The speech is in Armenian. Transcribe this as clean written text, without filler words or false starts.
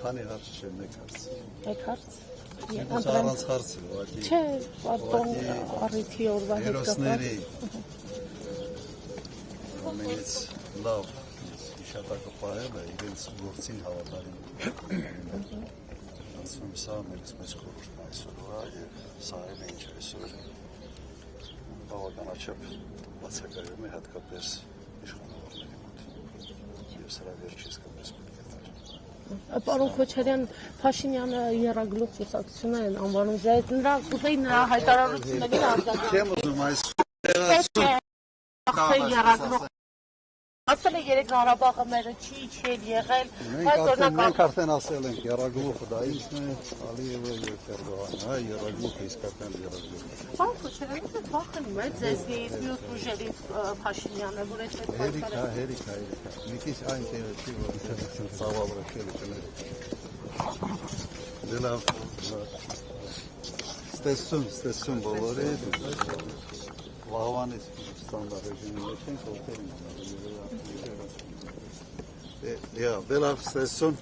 Քանի հարց չէ, մեկ հարց։ Մեկ հարց։ Դուք առանց հարցի, ուղղակի։ Չէ, պատոն առիթի օրվա հետ կապված։ Հերոսների ամենից լավ հիշատակը պահել է իրենց գործին հավատարիմ։ Ասում սա մեծ խորհուրդ է այսօրվա եւ սա էլ ինչ այսօր բավականաչափ բացակայում է հատկապես իշխանավորների մոտ։ Եվ սրա վերջի իսկապես պետք է տալ։ Պարոն Քոչարյան, Փաշինյանը եռագլուխ կուսակցություն են անվանում, նրա հայտարարություններին արձագանքել։ Չեմ ուզում այս Ասել է երեք Ղարաբաղը մերը չի եղել, մենք արդեն ասել ենք եռագլուխը դա ինչն է, Ալիևը եւ Էրդողանը, հա, եռագլուխը իսկական եռագլուխ։ Պարոն Քոչարյան, դուք վախենում եք ձեզնից, մյուս ուժերից Փաշինյանը, որ այդպես պատասխան։ Հերիքա։ Մի քիչ այն կերը չի, որ ծավալը քելի կներ։ Դե լավ։ Ստեսություն բոլորի։ Վաղվանից ստանդարտ ռեժիմի մեջ ենք, ովքեր են Դե լավ, ստեսություն։